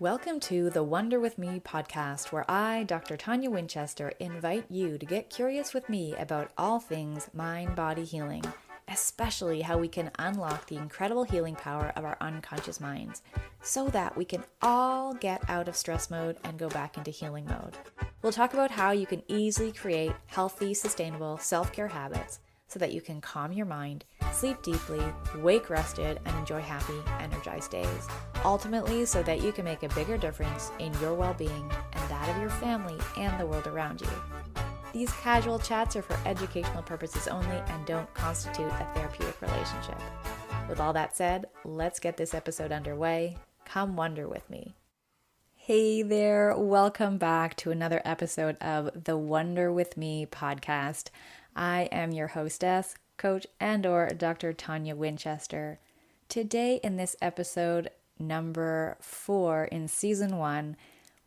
Welcome to the Wonder With Me podcast, where I, Dr. Tonia Winchester, invite you to get curious with me about all things mind-body healing, especially how we can unlock the incredible healing power of our unconscious minds, so that we can all get out of stress mode and go back into healing mode. We'll talk about how you can easily create healthy, sustainable self-care habits so that you can calm your mind, sleep deeply, wake rested, and enjoy happy, energized days. Ultimately, so that you can make a bigger difference in your well-being and that of your family and the world around you. These casual chats are for educational purposes only and don't constitute a therapeutic relationship. With all that said, let's get this episode underway. Come wonder with me. Hey there, welcome back to another episode of the Wonder With Me podcast. I am your hostess, coach, and/or Dr. Tonia Winchester. Today in this episode, number 4 in season 1,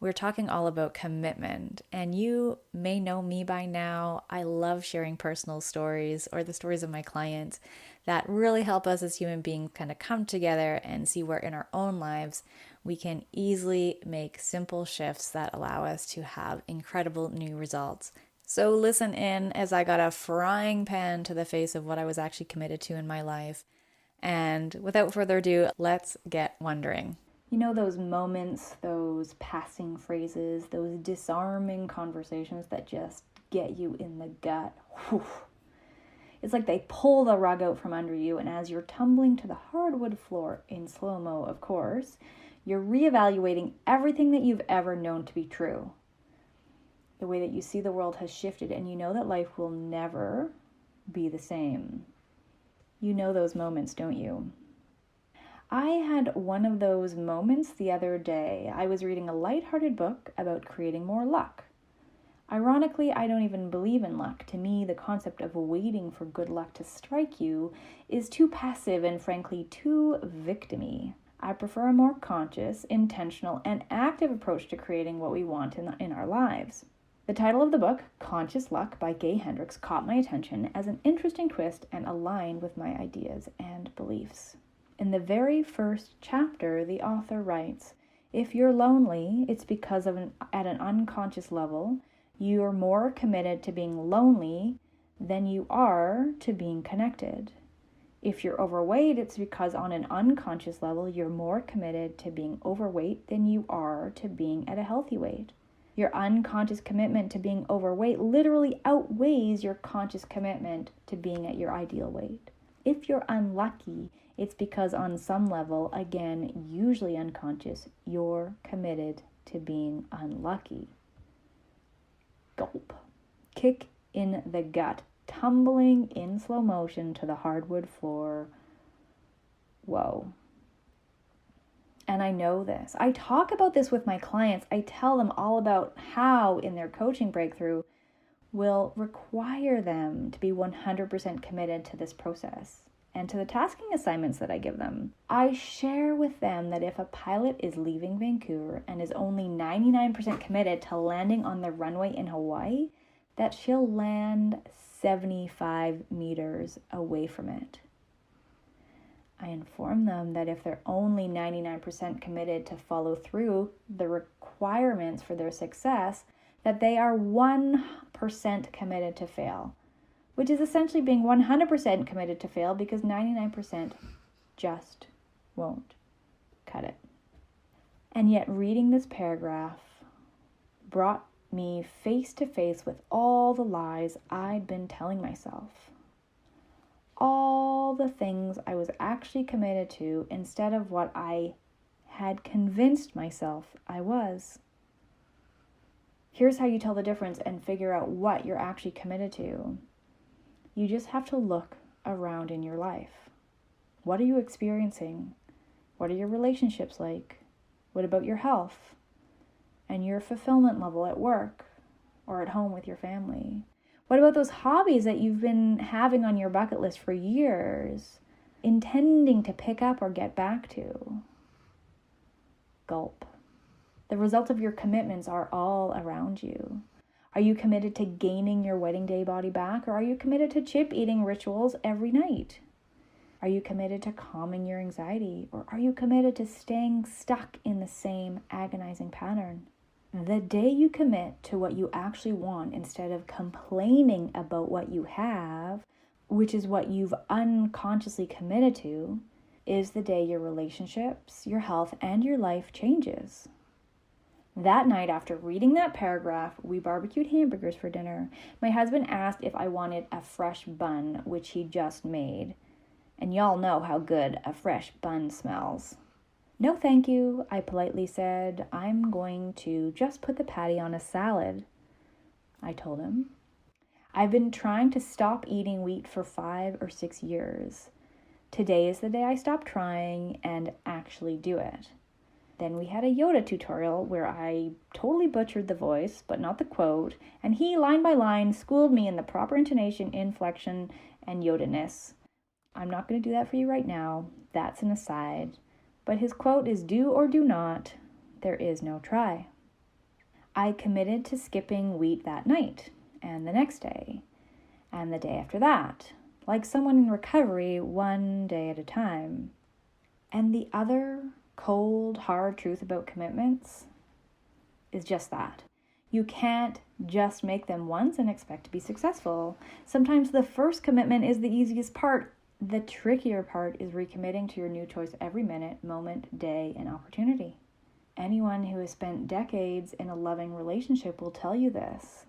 we're talking all about commitment. And you may know me by now. I love sharing personal stories or the stories of my clients that really help us as human beings kind of come together and see where in our own lives we can easily make simple shifts that allow us to have incredible new results. So listen in as I got a frying pan to the face of what I was actually committed to in my life. And without further ado, let's get wondering. You know those moments, those passing phrases, those disarming conversations that just get you in the gut? Whew. It's like they pull the rug out from under you, and as you're tumbling to the hardwood floor, in slow-mo of course, you're reevaluating everything that you've ever known to be true. The way that you see the world has shifted, and you know that life will never be the same. You know those moments, don't you? I had one of those moments the other day. I was reading a lighthearted book about creating more luck. Ironically, I don't even believe in luck. To me, the concept of waiting for good luck to strike you is too passive and frankly too victim-y. I prefer a more conscious, intentional, and active approach to creating what we want in our lives. The title of the book, Conscious Luck by Gay Hendricks, caught my attention as an interesting twist and aligned with my ideas and beliefs. In the very first chapter, the author writes, if you're lonely, it's because at an unconscious level, you're more committed to being lonely than you are to being connected. If you're overweight, it's because on an unconscious level, you're more committed to being overweight than you are to being at a healthy weight. Your unconscious commitment to being overweight literally outweighs your conscious commitment to being at your ideal weight. If you're unlucky, it's because on some level, again, usually unconscious, you're committed to being unlucky. Gulp. Kick in the gut, tumbling in slow motion to the hardwood floor. Whoa. And I know this. I talk about this with my clients. I tell them all about how in their coaching breakthrough will require them to be 100% committed to this process and to the tasking assignments that I give them. I share with them that if a pilot is leaving Vancouver and is only 99% committed to landing on the runway in Hawaii, that she'll land 75 meters away from it. I inform them that if they're only 99% committed to follow through the requirements for their success, that they are 1% committed to fail, which is essentially being 100% committed to fail because 99% just won't cut it. And yet reading this paragraph brought me face to face with all the lies I'd been telling myself. All the things I was actually committed to instead of what I had convinced myself I was. Here's how you tell the difference and figure out what you're actually committed to. You just have to look around in your life. What are you experiencing? What are your relationships like? What about your health and your fulfillment level at work or at home with your family? What about those hobbies that you've been having on your bucket list for years, intending to pick up or get back to? Gulp. The result of your commitments are all around you. Are you committed to gaining your wedding day body back, or are you committed to chip eating rituals every night? Are you committed to calming your anxiety, or are you committed to staying stuck in the same agonizing pattern? The day you commit to what you actually want instead of complaining about what you have, which is what you've unconsciously committed to, is the day your relationships, your health, and your life changes. That night, after reading that paragraph, we barbecued hamburgers for dinner. My husband asked if I wanted a fresh bun, which he just made. And y'all know how good a fresh bun smells. No, thank you, I politely said. I'm going to just put the patty on a salad, I told him. I've been trying to stop eating wheat for 5 or 6 years. Today is the day I stop trying and actually do it. Then we had a Yoda tutorial where I totally butchered the voice, but not the quote, and he, line by line, schooled me in the proper intonation, inflection, and Yoda-ness. I'm not going to do that for you right now. That's an aside. But his quote is, "Do or do not, there is no try." I committed to skipping wheat that night, and the next day, and the day after that, like someone in recovery, one day at a time. And the other cold, hard truth about commitments is just that. You can't just make them once and expect to be successful. Sometimes the first commitment is the easiest part. The trickier part is recommitting to your new choice every minute, moment, day, and opportunity. Anyone who has spent decades in a loving relationship will tell you this.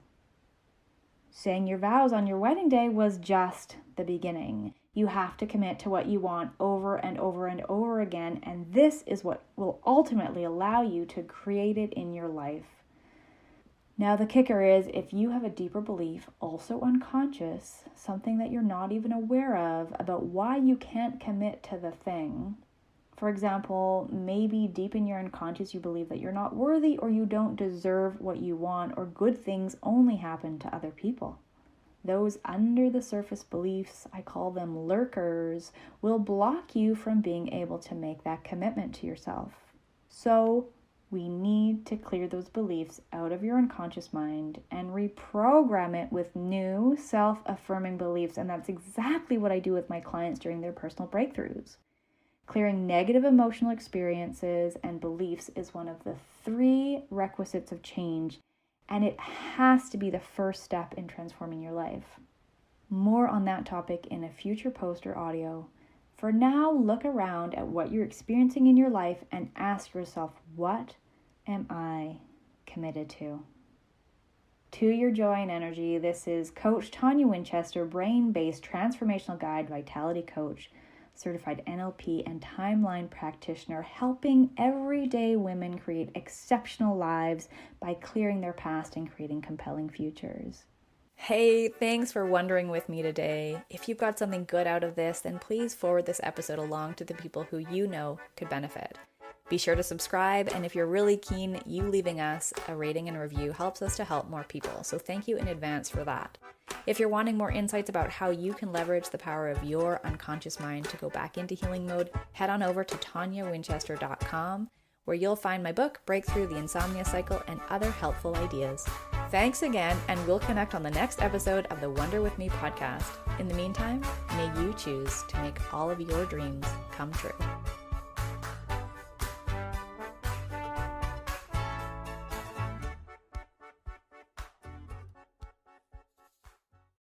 Saying your vows on your wedding day was just the beginning. You have to commit to what you want over and over and over again, and this is what will ultimately allow you to create it in your life. Now, the kicker is, if you have a deeper belief, also unconscious, something that you're not even aware of, about why you can't commit to the thing. For example, maybe deep in your unconscious you believe that you're not worthy, or you don't deserve what you want, or good things only happen to other people. Those under the surface beliefs, I call them lurkers, will block you from being able to make that commitment to yourself. So we need to clear those beliefs out of your unconscious mind and reprogram it with new self-affirming beliefs. And that's exactly what I do with my clients during their personal breakthroughs. Clearing negative emotional experiences and beliefs is one of the 3 requisites of change, and it has to be the first step in transforming your life. More on that topic in a future post or audio. For now, look around at what you're experiencing in your life and ask yourself, what am I committed to? To your joy and energy, this is Coach Tonia Winchester, brain-based transformational guide, vitality coach, certified NLP and timeline practitioner, helping everyday women create exceptional lives by clearing their past and creating compelling futures. Hey, thanks for wondering with me today. If you've got something good out of this, then please forward this episode along to the people who you know could benefit. Be sure to subscribe, and if you're really keen, you leaving us a rating and review helps us to help more people, so thank you in advance for that. If you're wanting more insights about how you can leverage the power of your unconscious mind to go back into healing mode, head on over to ToniaWinchester.com, where you'll find my book, Breakthrough the Insomnia Cycle, and other helpful ideas. Thanks again, and we'll connect on the next episode of the Wonder With Me podcast. In the meantime, may you choose to make all of your dreams come true.